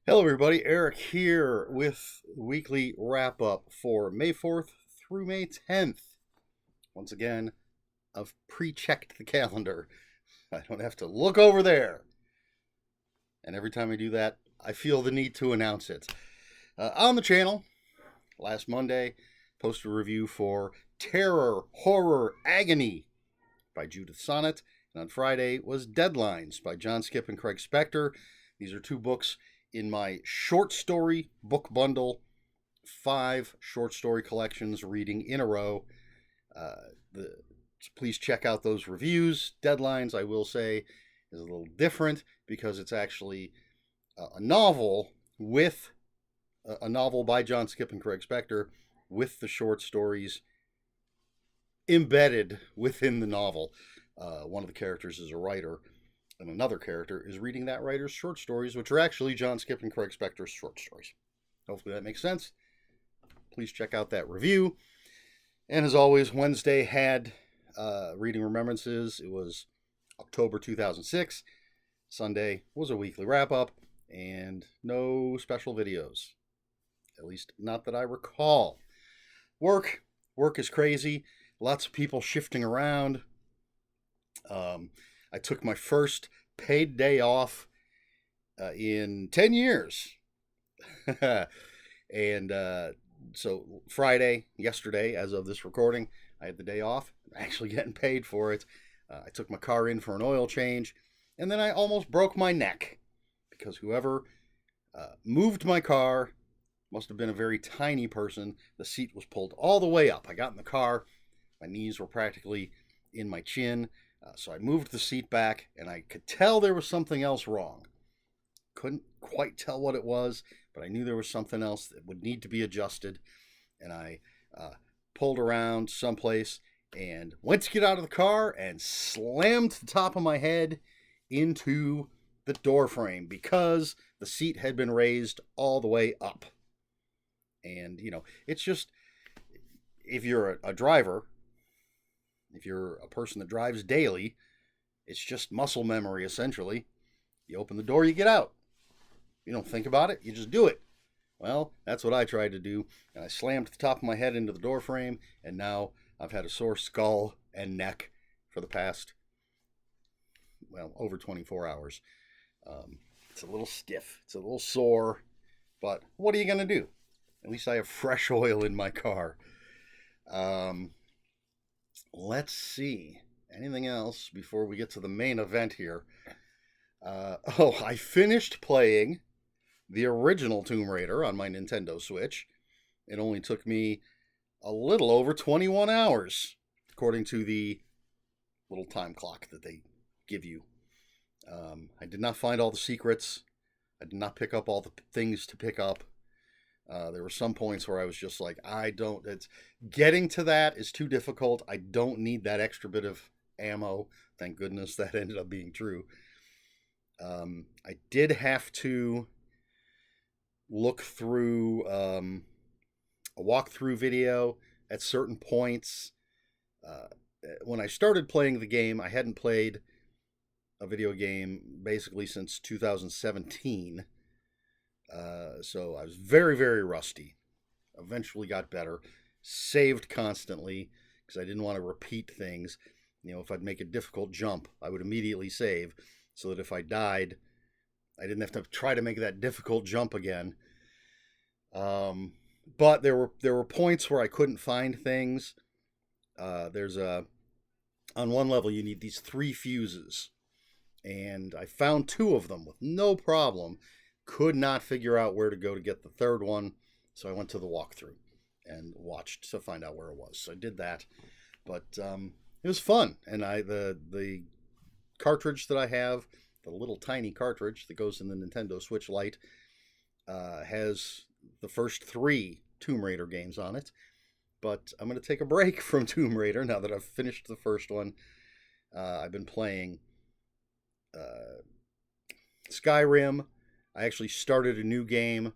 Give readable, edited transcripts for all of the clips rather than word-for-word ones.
Hello, everybody. Eric here with weekly wrap up for May 4th through May 10th. Once again, I've pre checked the calendar. I don't have to look over there. And every time I do that, I feel the need to announce it. On the channel, last Monday, posted a review for Terror, Horror, Agony by Judith Sonnet. And on Friday was Deadlines by John Skip and Craig Spector. These are two books in my short story book bundle, 5 short story collections reading in a row. Please check out those reviews. Deadlines, I will say, is a little different because it's actually a novel with a novel by John Skip and Craig Spector with the short stories embedded within the novel. One of the characters is a writer, and another character is reading that writer's short stories, which are actually John Skip and Craig Spector's short stories. Hopefully that makes sense. Please check out that review. And as always, Wednesday had Reading Remembrances. It was October 2006. Sunday was a weekly wrap-up, and no special videos. At least not that I recall. Work is crazy. Lots of people shifting around. I took my first paid day off in 10 years. And so Friday, yesterday, as of this recording, I had the day off. I'm actually getting paid for it. I took my car in for an oil change, and then I almost broke my neck because whoever moved my car must have been a very tiny person. The seat was pulled all the way up. I got in the car. My knees were practically in my chin. So I moved the seat back, and I could tell there was something else wrong. Couldn't quite tell what it was, but I knew there was something else that would need to be adjusted. And I pulled around someplace and went to get out of the car and slammed the top of my head into the door frame because the seat had been raised all the way up. And, it's just, if you're a driver, if you're a person that drives daily, it's just muscle memory, essentially. You open the door, you get out. You don't think about it, you just do it. Well, that's what I tried to do, and I slammed the top of my head into the door frame, and now I've had a sore skull and neck for the past, over 24 hours. It's a little stiff, it's a little sore, but what are you going to do? At least I have fresh oil in my car. Let's see. Anything else before we get to the main event here? I finished playing the original Tomb Raider on my Nintendo Switch. It only took me a little over 21 hours, according to the little time clock that they give you. I did not find all the secrets. I did not pick up all the things to pick up. There were some points where I was just like, getting to that is too difficult. I don't need that extra bit of ammo. Thank goodness that ended up being true. I did have to look through a walkthrough video at certain points. When I started playing the game, I hadn't played a video game basically since 2017. So I was very, very rusty. Eventually got better. Saved constantly because I didn't want to repeat things. If I'd make a difficult jump, I would immediately save so that if I died, I didn't have to try to make that difficult jump again. But there were points where I couldn't find things. On one level you need these 3 fuses, and I found 2 of them with no problem. Could not figure out where to go to get the third one, so I went to the walkthrough and watched to find out where it was. So I did that, but it was fun. And the cartridge that I have, the little tiny cartridge that goes in the Nintendo Switch Lite, has the first 3 Tomb Raider games on it. But I'm going to take a break from Tomb Raider now that I've finished the first one. I've been playing Skyrim. I actually started a new game.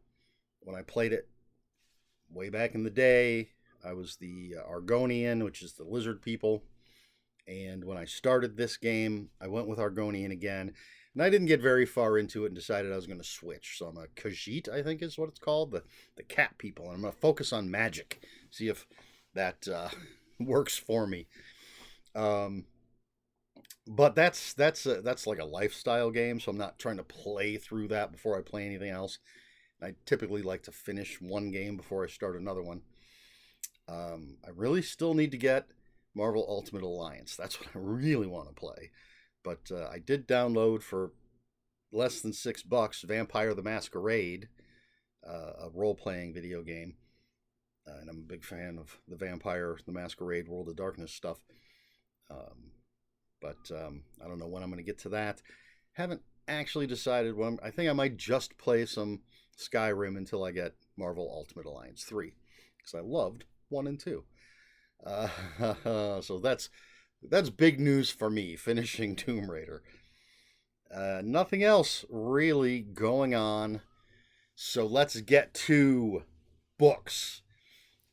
When I played it way back in the day, I was the Argonian, which is the lizard people. And when I started this game, I went with Argonian again. And I didn't get very far into it and decided I was going to switch. So I'm a Khajiit, I think is what it's called, the cat people. And I'm going to focus on magic, see if that works for me. But that's like a lifestyle game, so I'm not trying to play through that before I play anything else. I typically like to finish one game before I start another one. I really still need to get Marvel Ultimate Alliance. That's what I really want to play. But I did download for less than $6 Vampire the Masquerade, a role-playing video game. And I'm a big fan of the Vampire the Masquerade World of Darkness stuff. But I don't know when I'm going to get to that. Haven't actually decided when. I think I might just play some Skyrim until I get Marvel Ultimate Alliance 3. Because I loved 1 and 2. So that's big news for me, finishing Tomb Raider. Nothing else really going on. So let's get to books.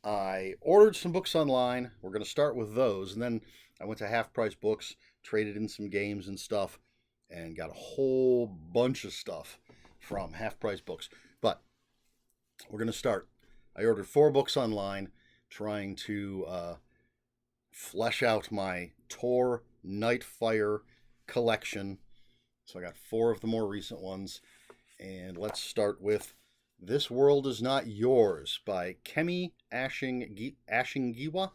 I ordered some books online. We're going to start with those. And then I went to Half Price Books, traded in some games and stuff, and got a whole bunch of stuff from Half Price Books. But we're going to start. I ordered 4 books online, trying to flesh out my Tor Nightfire collection. So I got 4 of the more recent ones. And let's start with This World Is Not Yours by Kemi Ashingiwa.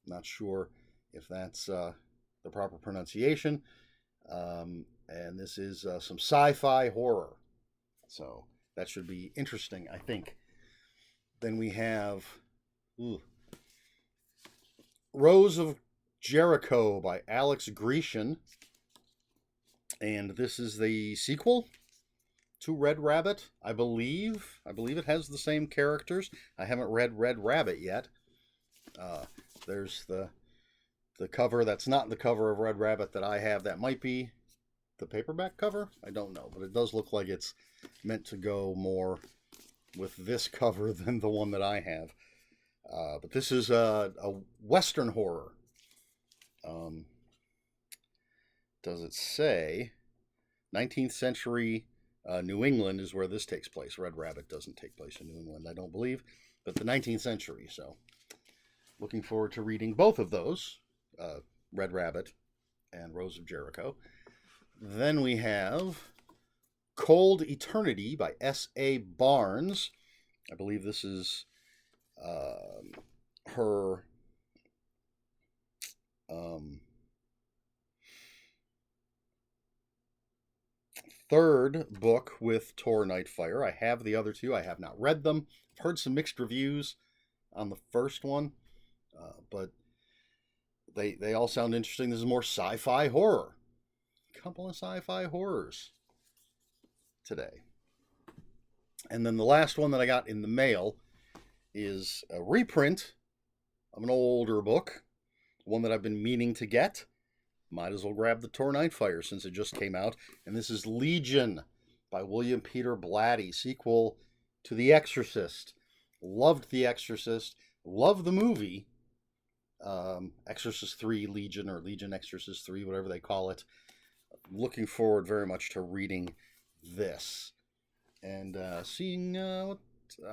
Not sure if that's the proper pronunciation. And this is some sci-fi horror. So that should be interesting, I think. Then we have Rose of Jericho by Alex Grecian. And this is the sequel to Red Rabbit, I believe. I believe it has the same characters. I haven't read Red Rabbit yet. There's the cover. That's not the cover of Red Rabbit that I have. That might be the paperback cover. I don't know, but it does look like it's meant to go more with this cover than the one that I have. But this is a Western horror. Does it say 19th century New England is where this takes place? Red Rabbit doesn't take place in New England, I don't believe, but the 19th century. So looking forward to reading both of those, Red Rabbit and Rose of Jericho. Then we have Cold Eternity by S.A. Barnes. I believe this is her third book with Tor Nightfire. I have the other 2. I have not read them. I've heard some mixed reviews on the first one, but they all sound interesting. This is more sci-fi horror. A couple of sci-fi horrors today. And then the last one that I got in the mail is a reprint of an older book, one that I've been meaning to get. Might as well grab the Tor Nightfire since it just came out. And this is Legion by William Peter Blatty, sequel to The Exorcist. Loved The Exorcist. Loved the movie. Exorcist 3 Legion, or Legion Exorcist 3, whatever they call it. Looking forward very much to reading this. And seeing what...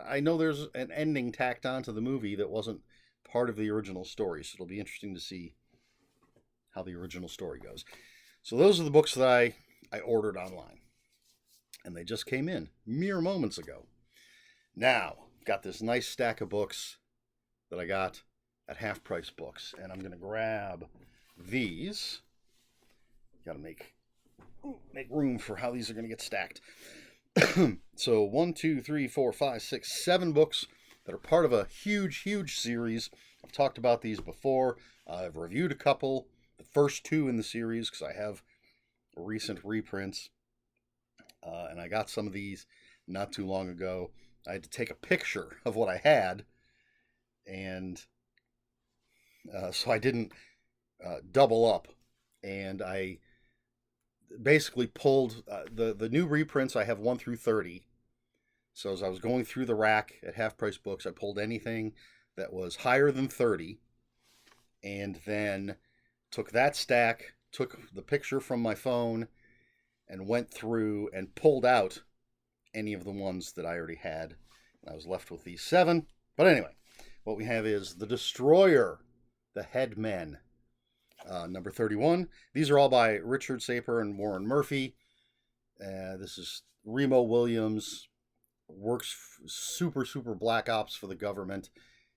I know there's an ending tacked onto the movie that wasn't part of the original story, so it'll be interesting to see how the original story goes. So those are the books that I ordered online. And they just came in mere moments ago. Now, got this nice stack of books that I got at Half Price Books. And I'm going to grab these. Got to make room for how these are going to get stacked. So 1, 2, 3, 4, 5, 6, 7 books that are part of a huge series. I've talked about these before. I've reviewed a couple. The first 2 in the series, because I have recent reprints. And I got some of these not too long ago. I had to take a picture of what I had. And so I didn't double up. And I basically pulled the new reprints. I have 1 through 30. So as I was going through the rack at Half Price Books, I pulled anything that was higher than 30. And then took that stack, took the picture from my phone, and went through and pulled out any of the ones that I already had. And I was left with these 7. But anyway, what we have is The Destroyer, The Headmen, number 31. These are all by Richard Saper and Warren Murphy. This is Remo Williams, works super black ops for the government.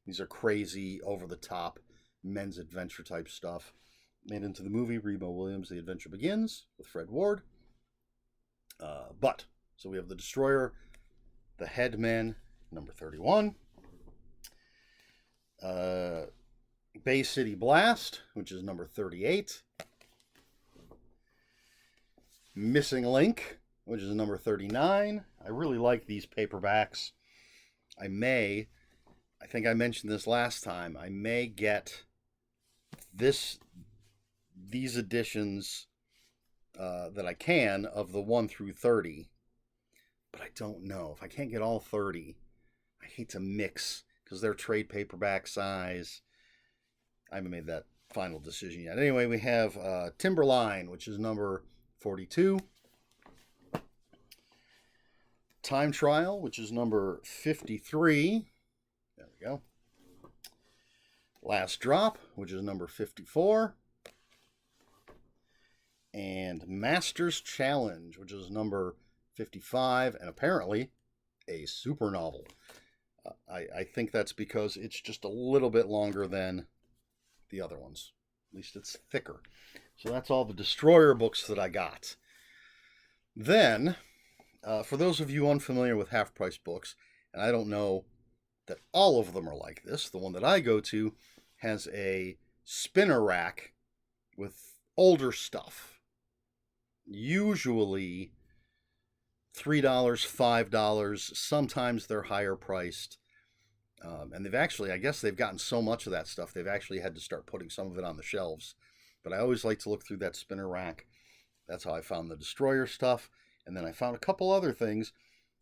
These are crazy, over-the-top, men's adventure type stuff. Made into the movie Remo Williams, The Adventure Begins, with Fred Ward. So we have The Destroyer, The Headmen, number 31. Bay City Blast, which is number 38. Missing Link, which is number 39. I really like these paperbacks. I think I mentioned this last time, I may get these editions that I can of the 1 through 30. But I don't know. If I can't get all 30, I hate to mix because they're trade paperback size. I haven't made that final decision yet. Anyway, we have Timberline, which is number 42. Time Trial, which is number 53. There we go. Last Drop, which is number 54. And Master's Challenge, which is number 55, and apparently a super novel. I think that's because it's just a little bit longer than the other ones. At least it's thicker. So that's all the Destroyer books that I got. Then, for those of you unfamiliar with half-price books, and I don't know that all of them are like this, the one that I go to has a spinner rack with older stuff. Usually $3, $5, sometimes they're higher priced. And I guess they've gotten so much of that stuff, they've actually had to start putting some of it on the shelves. But I always like to look through that spinner rack. That's how I found the Destroyer stuff. And then I found a couple other things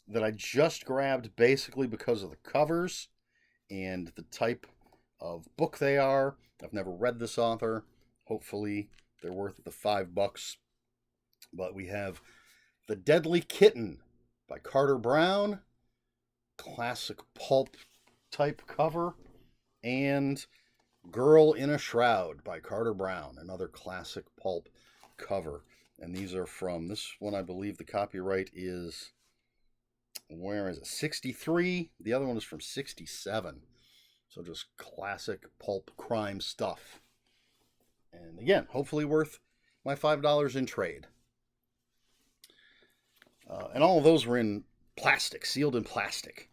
that I just grabbed basically because of the covers and the type of book they are. I've never read this author. Hopefully they're worth the $5. But we have The Deadly Kitten by Carter Brown. Classic pulp type cover. And Girl in a Shroud by Carter Brown. Another classic pulp cover. And these are from, this one I believe the copyright is, where is it? 63. The other one is from 67. So just classic pulp crime stuff. And again, hopefully worth my $5 in trade. And all of those were in plastic, sealed in plastic,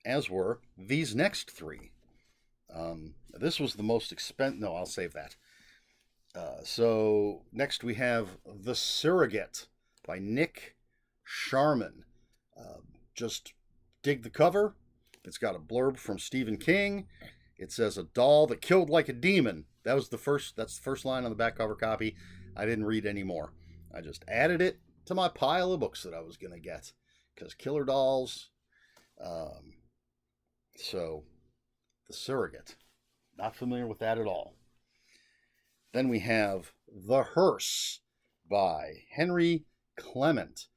as were these next 3. This was the most expensive. No, I'll save that. So next we have The Surrogate by Nick Sharman. Just dig the cover. It's got a blurb from Stephen King. It says, "A doll that killed like a demon." That's the first line on the back cover copy. I didn't read any more. I just added it to my pile of books that I was going to get. Because killer dolls. So, The Surrogate. Not familiar with that at all. Then we have The Hearse by Henry Clement.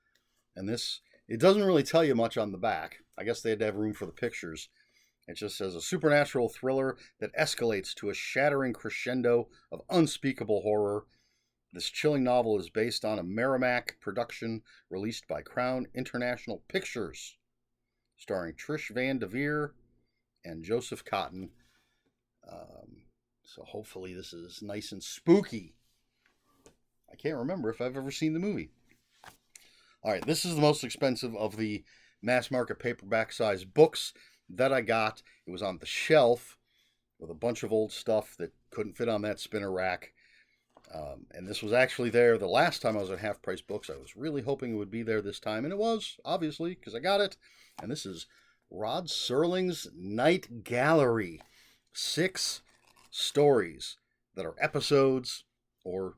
And this, it doesn't really tell you much on the back. I guess they had to have room for the pictures. It just says, a supernatural thriller that escalates to a shattering crescendo of unspeakable horror. This chilling novel is based on a Merrimack production released by Crown International Pictures, starring Trish Van Devere and Joseph Cotton. So hopefully this is nice and spooky. I can't remember if I've ever seen the movie. All right, this is the most expensive of the mass market paperback size books that I got. It was on the shelf with a bunch of old stuff that couldn't fit on that spinner rack. And this was actually there the last time I was at Half Price Books. I was really hoping it would be there this time, and it was, obviously, because I got it. And this is Rod Serling's Night Gallery. 6 stories that are episodes, or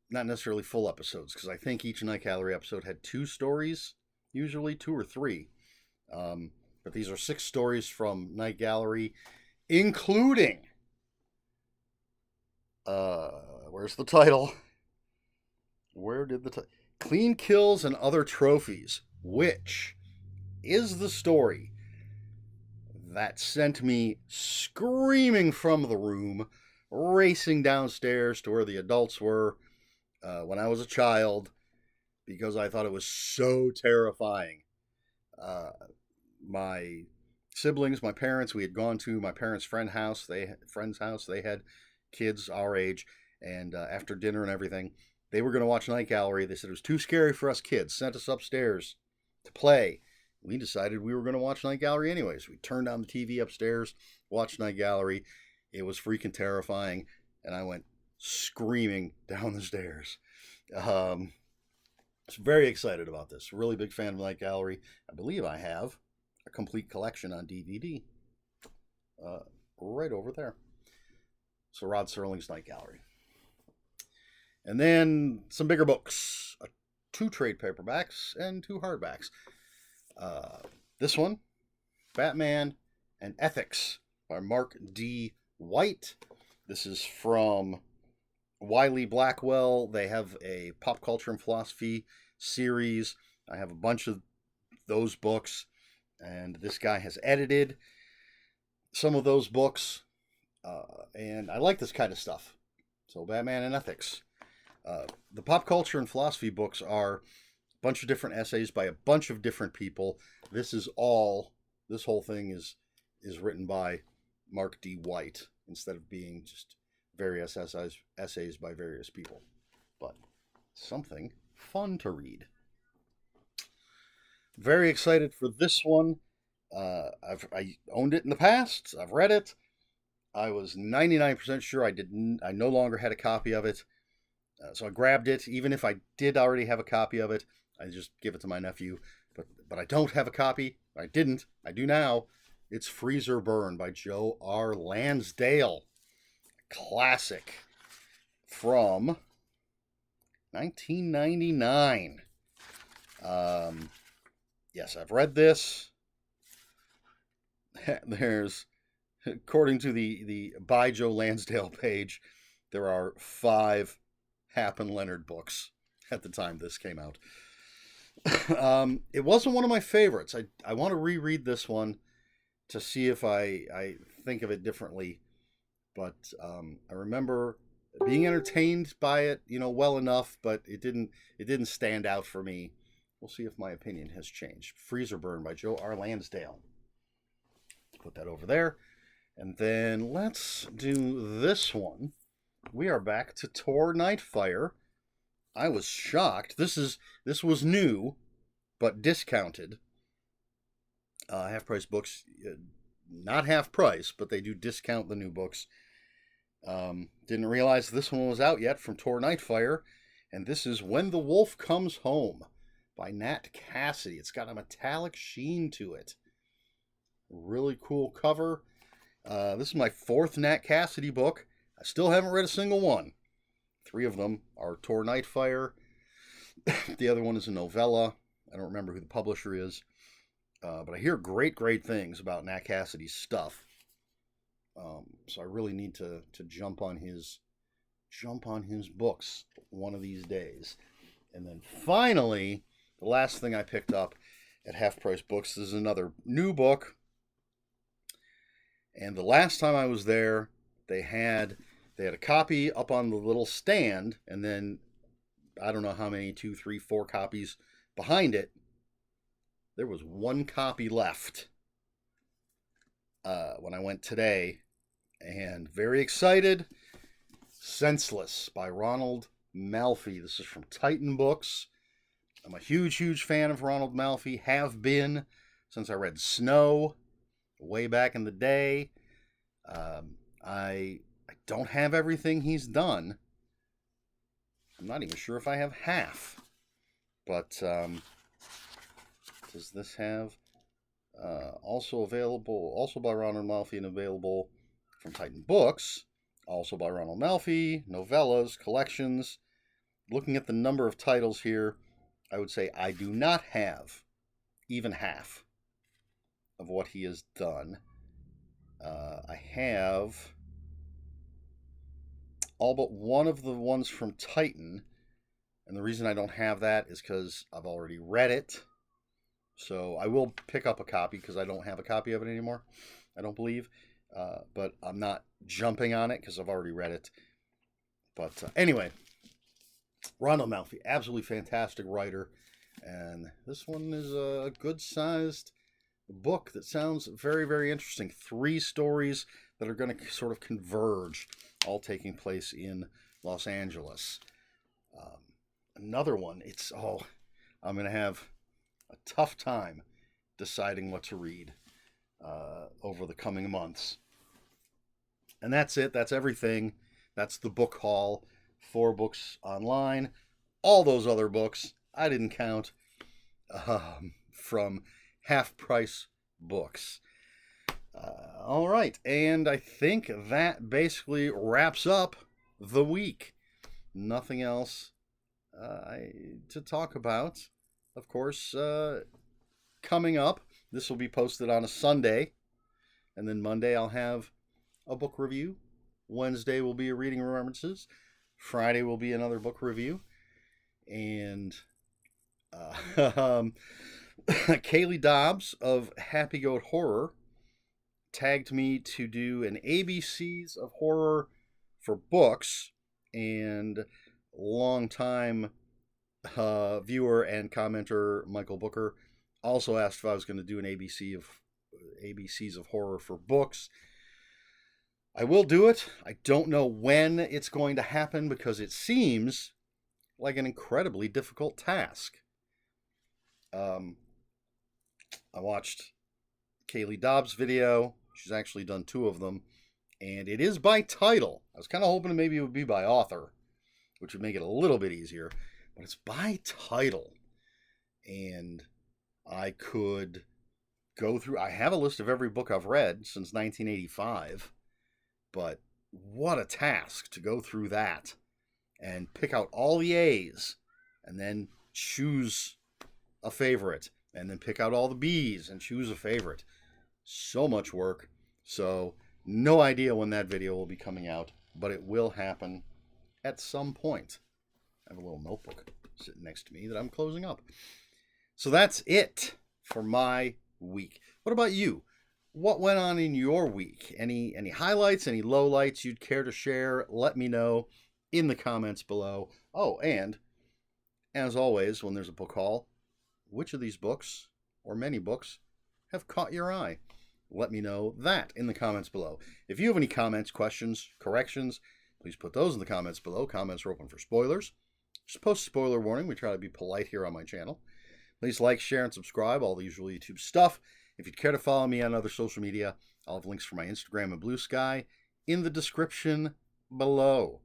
not necessarily full episodes, because I think each Night Gallery episode had 2 stories, usually 2 or 3. But these are 6 stories from Night Gallery, including, where's the title? Where did the title? Clean Kills and Other Trophies, which is the story that sent me screaming from the room, racing downstairs to where the adults were when I was a child, because I thought it was so terrifying. My siblings, my parents, we had gone to my parents' friend's house. They had kids our age, and after dinner and everything, they were going to watch Night Gallery. They said it was too scary for us kids. Sent us upstairs to play. We decided we were going to watch Night Gallery anyways. We turned on the TV upstairs, watched Night Gallery. It was freaking terrifying, and I went screaming down the stairs. I was very excited about this. Really big fan of Night Gallery. I believe I have a complete collection on DVD right over there. So Rod Serling's Night Gallery. And then some bigger books. 2 trade paperbacks and 2 hardbacks. This one, Batman and Ethics by Mark D. White. This is from Wiley Blackwell. They have a pop culture and philosophy series. I have a bunch of those books, and this guy has edited some of those books, and I like this kind of stuff. So Batman and Ethics. The pop culture and philosophy books are a bunch of different essays by a bunch of different people. This whole thing is written by Mark D. White instead of being just various essays by various people. But something fun to read. Very excited for this one. I owned it in the past. I've read it. I was 99% sure I no longer had a copy of it. So I grabbed it. Even if I did already have a copy of it, I just give it to my nephew. But I don't have a copy. I didn't. I do now. It's Freezer Burn by Joe R. Lansdale. Classic from 1999. Yes, I've read this. There's, according to the By Joe Lansdale page, there are 5 Hap and Leonard books at the time this came out. It wasn't one of my favorites. I want to reread this one to see if I think of it differently. But I remember being entertained by it, well enough, but it didn't stand out for me. We'll see if my opinion has changed. Freezer Burn by Joe R. Lansdale. Put that over there. And then let's do this one. We are back to Tor Nightfire. I was shocked. This was new, but discounted. Half price books, not half price, but they do discount the new books. Didn't realize this one was out yet from Tor Nightfire, and this is When the Wolf Comes Home by Nat Cassidy. It's got a metallic sheen to it. Really cool cover. This is my 4th Nat Cassidy book. I still haven't read a single one. 3 of them are Tor Nightfire. The other one is a novella. I don't remember who the publisher is. But I hear great things about Nat Cassidy's stuff. So I really need to jump on his books one of these days. And then finally, the last thing I picked up at Half Price Books is another new book. And the last time I was there, they had a copy up on the little stand, and then I don't know how many, 2, 3, 4 copies behind it. There was 1 copy left when I went today, and very excited. Senseless by Ronald Malfi. This is from Titan Books. I'm a huge fan of Ronald Malfi. Have been since I read Snow way back in the day. I don't have everything he's done. I'm not even sure if I have half. But does this have also by Ronald Malfi and available from Titan Books, also by Ronald Malfi, novellas, collections. Looking at the number of titles here, I would say I do not have even half of what he has done. I have all but one of the ones from Titan, And the reason I don't have that is because I've already read it. So I will pick up a copy because I don't have a copy of it anymore, I don't believe. But I'm not jumping on it because I've already read it. But anyway, Ronald Malfi, absolutely fantastic writer. And this one is a good-sized book that sounds very, very interesting. 3 stories that are going to sort of converge, all taking place in Los Angeles. Another one, I'm going to have a tough time deciding what to read over the coming months. And that's it. That's everything. That's the book haul. 4 books online. All those other books I didn't count from Half Price Books. All right. And I think that basically wraps up the week. Nothing else to talk about. Of course, coming up, this will be posted on a Sunday. And then Monday I'll have a book review. Wednesday will be a reading remembrances. Friday will be another book review. And Kaylee Dobbs of Happy Goat Horror tagged me to do an ABCs of Horror for books, and longtime viewer and commenter Michael Booker also asked if I was going to do an ABCs of Horror for books. I will do it. I don't know when it's going to happen because it seems like an incredibly difficult task. I watched Kaylee Dobbs' video. She's actually done 2 of them. And it is by title. I was kind of hoping maybe it would be by author, which would make it a little bit easier. But it's by title. And I could go through... I have a list of every book I've read since 1985. But what a task to go through that and pick out all the A's and then choose a favorite and then pick out all the B's and choose a favorite. So much work. So no idea when that video will be coming out, but it will happen at some point. I have a little notebook sitting next to me that I'm closing up. So that's it for my week. What about you? What went on in your week? Any highlights, any lowlights you'd care to share? Let me know in the comments below. Oh, and as always, when there's a book haul, which of these books, or many books, have caught your eye? Let me know that in the comments below. If you have any comments, questions, corrections, please put those in the comments below. Comments are open for spoilers. Just post spoiler warning. We try to be polite here on my channel. Please like, share, and subscribe. All the usual YouTube stuff. If you'd care to follow me on other social media, I'll have links for my Instagram and Bluesky in the description below.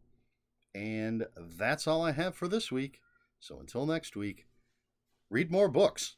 And that's all I have for this week. So until next week, read more books.